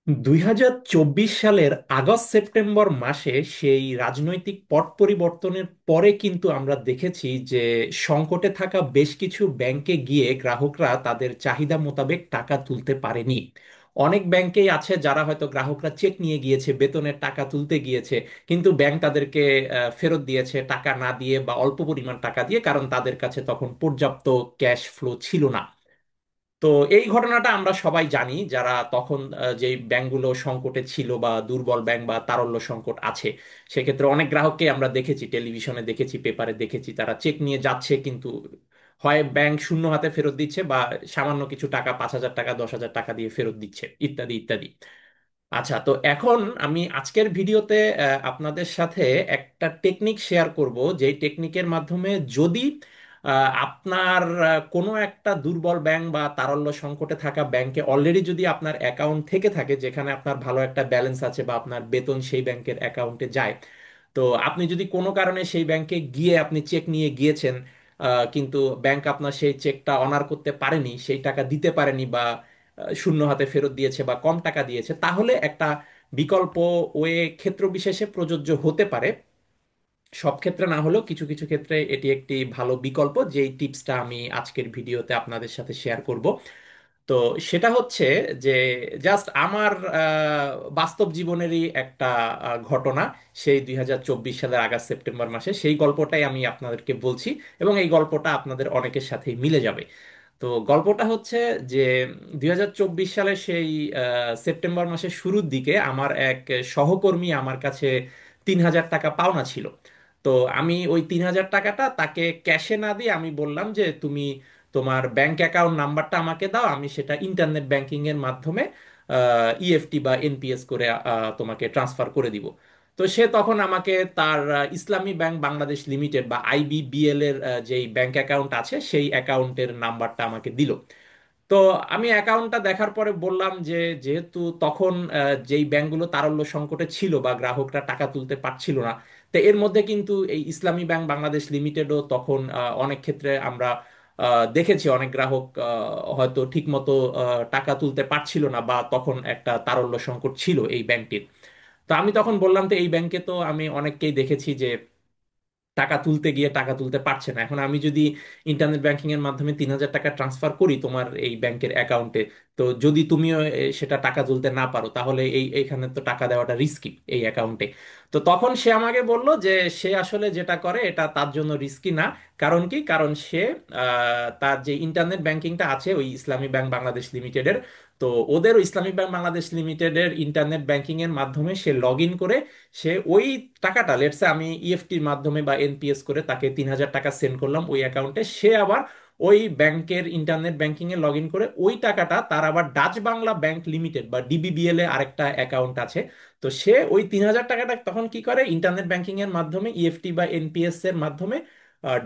2024 সালের August September মাসে সেই রাজনৈতিক পট পরিবর্তনের পরে কিন্তু আমরা দেখেছি যে সংকটে থাকা বেশ কিছু ব্যাংকে গিয়ে গ্রাহকরা তাদের চাহিদা মোতাবেক টাকা তুলতে পারেনি। অনেক ব্যাংকেই আছে যারা হয়তো গ্রাহকরা চেক নিয়ে গিয়েছে, বেতনের টাকা তুলতে গিয়েছে, কিন্তু ব্যাংক তাদেরকে ফেরত দিয়েছে টাকা না দিয়ে বা অল্প পরিমাণ টাকা দিয়ে, কারণ তাদের কাছে তখন পর্যাপ্ত ক্যাশ ফ্লো ছিল না। তো এই ঘটনাটা আমরা সবাই জানি, যারা তখন যে ব্যাংকগুলো সংকটে ছিল বা দুর্বল ব্যাংক বা তারল্য সংকট আছে, সেক্ষেত্রে অনেক গ্রাহককে আমরা দেখেছি, টেলিভিশনে দেখেছি, পেপারে দেখেছি, তারা চেক নিয়ে যাচ্ছে কিন্তু হয় ব্যাংক শূন্য হাতে ফেরত দিচ্ছে বা সামান্য কিছু টাকা, 5,000 টাকা, 10,000 টাকা দিয়ে ফেরত দিচ্ছে, ইত্যাদি ইত্যাদি। আচ্ছা, তো এখন আমি আজকের ভিডিওতে আপনাদের সাথে একটা টেকনিক শেয়ার করব, যেই টেকনিকের মাধ্যমে যদি আপনার কোনো একটা দুর্বল ব্যাংক বা তারল্য সংকটে থাকা ব্যাংকে অলরেডি যদি আপনার অ্যাকাউন্ট থেকে থাকে, যেখানে আপনার ভালো একটা ব্যালেন্স আছে বা আপনার বেতন সেই ব্যাংকের অ্যাকাউন্টে যায়, তো আপনি যদি কোনো কারণে সেই ব্যাংকে গিয়ে আপনি চেক নিয়ে গিয়েছেন, কিন্তু ব্যাংক আপনার সেই চেকটা অনার করতে পারেনি, সেই টাকা দিতে পারেনি বা শূন্য হাতে ফেরত দিয়েছে বা কম টাকা দিয়েছে, তাহলে একটা বিকল্প ওয়ে ক্ষেত্র বিশেষে প্রযোজ্য হতে পারে। সব ক্ষেত্রে না হলেও কিছু কিছু ক্ষেত্রে এটি একটি ভালো বিকল্প, যেই টিপসটা আমি আজকের ভিডিওতে আপনাদের সাথে শেয়ার করব। তো সেটা হচ্ছে যে জাস্ট আমার বাস্তব জীবনেরই একটা ঘটনা। সেই 2024 সালের আগস্ট সেপ্টেম্বর মাসে সেই গল্পটাই আমি আপনাদেরকে বলছি, এবং এই গল্পটা আপনাদের অনেকের সাথেই মিলে যাবে। তো গল্পটা হচ্ছে যে 2024 সালের সেই সেপ্টেম্বর মাসের শুরুর দিকে আমার এক সহকর্মী আমার কাছে 3,000 টাকা পাওনা ছিল। তো আমি ওই 3,000 টাকাটা তাকে ক্যাশে না দিয়ে আমি বললাম যে তুমি তোমার ব্যাংক অ্যাকাউন্ট নাম্বারটা আমাকে দাও, আমি সেটা ইন্টারনেট ব্যাংকিং এর মাধ্যমে ইএফটি বা এনপিএস করে তোমাকে ট্রান্সফার করে দিব। তো সে তখন আমাকে তার ইসলামী ব্যাংক বাংলাদেশ লিমিটেড বা আইবিবিএল এর যেই ব্যাংক অ্যাকাউন্ট আছে সেই অ্যাকাউন্টের নাম্বারটা আমাকে দিল। তো আমি অ্যাকাউন্টটা দেখার পরে বললাম যে যেহেতু তখন যেই ব্যাংকগুলো তারল্য সংকটে ছিল বা গ্রাহকরা টাকা তুলতে পারছিল না, তো এর মধ্যে কিন্তু এই ইসলামী ব্যাংক বাংলাদেশ লিমিটেডও তখন অনেক ক্ষেত্রে আমরা দেখেছি অনেক গ্রাহক হয়তো ঠিকমতো টাকা তুলতে পারছিল না, বা তখন একটা তারল্য সংকট ছিল এই ব্যাংকটির। তো আমি তখন বললাম, তো এই ব্যাংকে তো আমি অনেককেই দেখেছি যে টাকা তুলতে গিয়ে টাকা তুলতে পারছে না, এখন আমি যদি ইন্টারনেট ব্যাংকিং এর মাধ্যমে 3,000 টাকা ট্রান্সফার করি তোমার এই ব্যাংকের অ্যাকাউন্টে, তো যদি তুমিও সেটা টাকা তুলতে না পারো, তাহলে এইখানে তো টাকা দেওয়াটা রিস্কি এই অ্যাকাউন্টে। তো তখন সে আমাকে বলল যে সে আসলে যেটা করে এটা তার জন্য রিস্কি না। কারণ কি? কারণ সে তার যে ইন্টারনেট ব্যাংকিংটা আছে ওই ইসলামী ব্যাংক বাংলাদেশ লিমিটেডের, তো ওদের ওই ইসলামী ব্যাংক বাংলাদেশ লিমিটেডের ইন্টারনেট ব্যাংকিং এর মাধ্যমে সে লগ ইন করে সে ওই টাকাটা, লেটসে আমি ইএফটির মাধ্যমে বা এনপিএস করে তাকে 3,000 টাকা সেন্ড করলাম ওই অ্যাকাউন্টে, সে আবার ওই ব্যাংকের internet banking A log in করে ওই টাকাটা তার আবার ডাচ বাংলা ব্যাংক লিমিটেড বা ডিবিবিএল এ আরেকটা অ্যাকাউন্ট আছে, তো সে ওই 3,000 টাকাটা তখন কি করে ইন্টারনেট ব্যাংকিং এর মাধ্যমে ইএফটি বা এনপিএস এর মাধ্যমে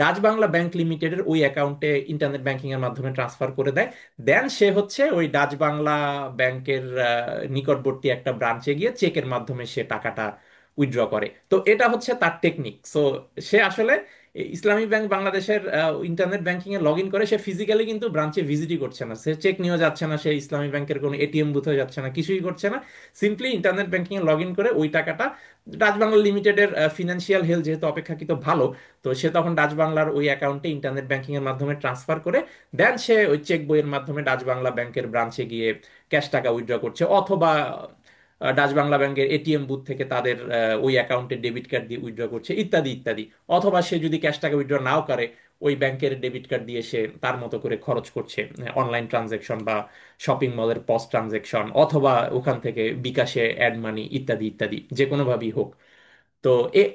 ডাচ বাংলা ব্যাংক লিমিটেডের ওই অ্যাকাউন্টে ইন্টারনেট ব্যাংকিং এর মাধ্যমে ট্রান্সফার করে দেয়। দেন সে হচ্ছে ওই ডাচ বাংলা ব্যাংকের নিকটবর্তী একটা ব্রাঞ্চে গিয়ে চেকের মাধ্যমে সে টাকাটা উইথড্র করে। তো এটা হচ্ছে তার টেকনিক। সো সে আসলে এই ইসলামী ব্যাংক বাংলাদেশের internet banking A log in করে, সে ফিজিক্যালি কিন্তু ব্রাঞ্চে ভিজিটই করছে না, সে চেক নিয়েও যাচ্ছে না, সে ইসলামী ব্যাংকের কোনো এটিএম বুথে যাচ্ছে না, কিছুই করছে না। Simply internet banking A log in করে ওই টাকাটা ডাচ বাংলা লিমিটেডের ফিনান্সিয়াল হেলথ যেহেতু অপেক্ষাকৃত ভালো, তো সে তখন ডাচ বাংলার ওই অ্যাকাউন্টে ইন্টারনেট ব্যাংকিং এর মাধ্যমে ট্রান্সফার করে দেন সে ওই চেক বইয়ের মাধ্যমে ডাচ বাংলা ব্যাংকের ব্রাঞ্চে গিয়ে ক্যাশ টাকা উইথড্র করছে, অথবা ডাচ বাংলা ব্যাংকের এটিএম বুথ থেকে তাদের ওই অ্যাকাউন্টে ডেবিট কার্ড দিয়ে উইথড্র করছে, ইত্যাদি ইত্যাদি। অথবা সে যদি ক্যাশ টাকা উইথড্র নাও করে, ওই ব্যাংকের ডেবিট কার্ড দিয়ে সে তার মতো করে খরচ করছে, অনলাইন ট্রানজ্যাকশন বা শপিং মলের পস ট্রানজ্যাকশন, অথবা ওখান থেকে বিকাশে অ্যাড মানি, ইত্যাদি ইত্যাদি, যে কোনোভাবেই হোক। তো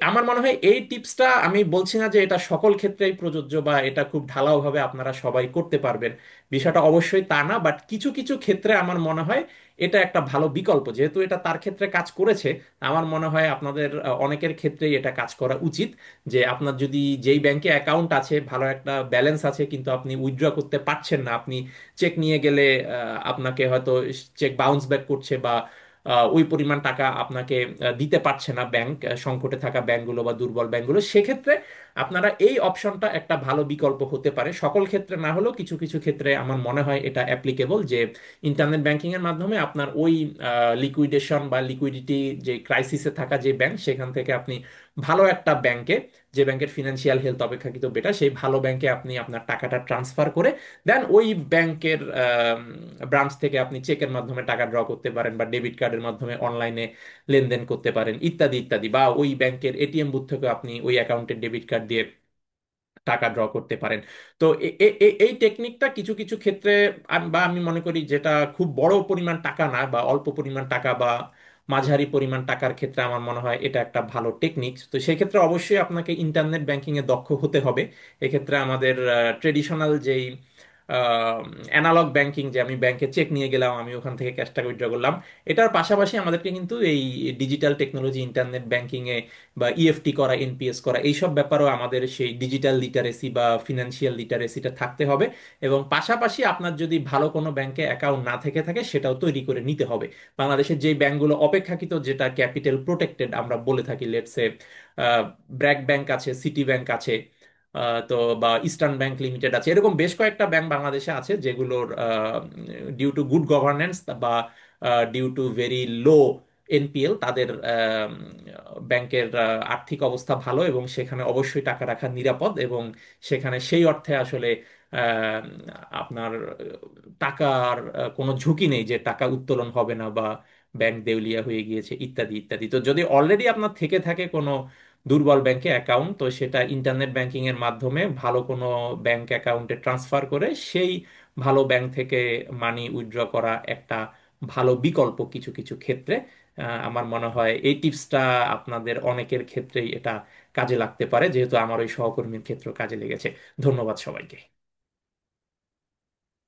আমার মনে হয় এই টিপসটা, আমি বলছি না যে এটা সকল ক্ষেত্রেই প্রযোজ্য বা এটা খুব ঢালাওভাবে আপনারা সবাই করতে পারবেন, বিষয়টা অবশ্যই তা না, বাট কিছু কিছু ক্ষেত্রে আমার মনে হয় এটা একটা ভালো বিকল্প। যেহেতু এটা তার ক্ষেত্রে কাজ করেছে, আমার মনে হয় আপনাদের অনেকের ক্ষেত্রেই এটা কাজ করা উচিত। যে আপনার যদি যেই ব্যাংকে অ্যাকাউন্ট আছে, ভালো একটা ব্যালেন্স আছে, কিন্তু আপনি উইথড্র করতে পারছেন না, আপনি চেক নিয়ে গেলে আপনাকে হয়তো চেক বাউন্স ব্যাক করছে, বা ওই পরিমাণ টাকা আপনাকে দিতে পারছে না ব্যাংক, সংকটে থাকা ব্যাংকগুলো বা দুর্বল ব্যাংকগুলো, সেক্ষেত্রে আপনারা এই অপশনটা একটা ভালো বিকল্প হতে পারে, সকল ক্ষেত্রে না হলেও কিছু কিছু ক্ষেত্রে আমার মনে হয় এটা অ্যাপ্লিকেবল, যে ইন্টারনেট ব্যাংকিং এর মাধ্যমে আপনার ওই লিকুইডেশন বা লিকুইডিটি যে ক্রাইসিসে থাকা যে ব্যাংক, সেখান থেকে আপনি ভালো একটা ব্যাংকে, যে ব্যাংকের ফিনান্সিয়াল হেলথ অপেক্ষাকৃত বেটার, সেই ভালো ব্যাংকে আপনি আপনার টাকাটা ট্রান্সফার করে দেন ওই ব্যাংকের ব্রাঞ্চ থেকে আপনি চেকের মাধ্যমে টাকা ড্র করতে পারেন, বা ডেবিট কার্ডের মাধ্যমে অনলাইনে লেনদেন করতে পারেন, ইত্যাদি ইত্যাদি। বা ওই ব্যাংকের এটিএম বুথ থেকে আপনি ওই অ্যাকাউন্টের ডেবিট কার্ড দিয়ে টাকা ড্র করতে পারেন। তো এই টেকনিকটা কিছু কিছু ক্ষেত্রে বা আমি মনে করি যেটা খুব বড় পরিমাণ টাকা না, বা অল্প পরিমাণ টাকা বা মাঝারি পরিমাণ টাকার ক্ষেত্রে আমার মনে হয় এটা একটা ভালো টেকনিক। তো সেই ক্ষেত্রে অবশ্যই আপনাকে ইন্টারনেট ব্যাংকিং এ দক্ষ হতে হবে। এক্ষেত্রে আমাদের ট্রেডিশনাল যেই অ্যানালগ ব্যাংকিং, যে আমি ব্যাংকে চেক নিয়ে গেলাম, আমি ওখান থেকে ক্যাশ টাকা উইথড্র করলাম, এটার পাশাপাশি আমাদেরকে কিন্তু এই ডিজিটাল টেকনোলজি, ইন্টারনেট ব্যাংকিং এ বা ইএফটি করা, এনপিএস করা, এইসব ব্যাপারেও আমাদের সেই ডিজিটাল লিটারেসি বা ফিনান্সিয়াল লিটারেসিটা থাকতে হবে। এবং পাশাপাশি আপনার যদি ভালো কোনো ব্যাংকে অ্যাকাউন্ট না থেকে থাকে, সেটাও তৈরি করে নিতে হবে। বাংলাদেশের যে ব্যাংকগুলো অপেক্ষাকৃত, যেটা ক্যাপিটাল প্রোটেক্টেড আমরা বলে থাকি, লেটসে ব্র্যাক ব্যাংক আছে, সিটি ব্যাংক আছে, তো বা ইস্টার্ন ব্যাংক লিমিটেড আছে, এরকম বেশ কয়েকটা ব্যাংক বাংলাদেশে আছে যেগুলোর ডিউ টু গুড গভর্নেন্স বা due to very low NPL, তাদের ব্যাংকের আর্থিক অবস্থা ভালো, এবং সেখানে অবশ্যই টাকা রাখা নিরাপদ, এবং সেখানে সেই অর্থে আসলে আহ, আপনার টাকার কোনো ঝুঁকি নেই যে টাকা উত্তোলন হবে না, বা ব্যাংক দেউলিয়া হয়ে গিয়েছে, ইত্যাদি ইত্যাদি। তো যদি অলরেডি আপনার থেকে থাকে কোনো দুর্বল ব্যাংকে অ্যাকাউন্ট, তো সেটা ইন্টারনেট ব্যাংকিং এর মাধ্যমে ভালো কোনো ব্যাংক অ্যাকাউন্টে ট্রান্সফার করে সেই ভালো ব্যাংক থেকে মানি উইথড্র করা একটা ভালো বিকল্প কিছু কিছু ক্ষেত্রে। আমার মনে হয় এই টিপসটা আপনাদের অনেকের ক্ষেত্রেই এটা কাজে লাগতে পারে, যেহেতু আমার ওই সহকর্মীর ক্ষেত্রেও কাজে লেগেছে। ধন্যবাদ সবাইকে।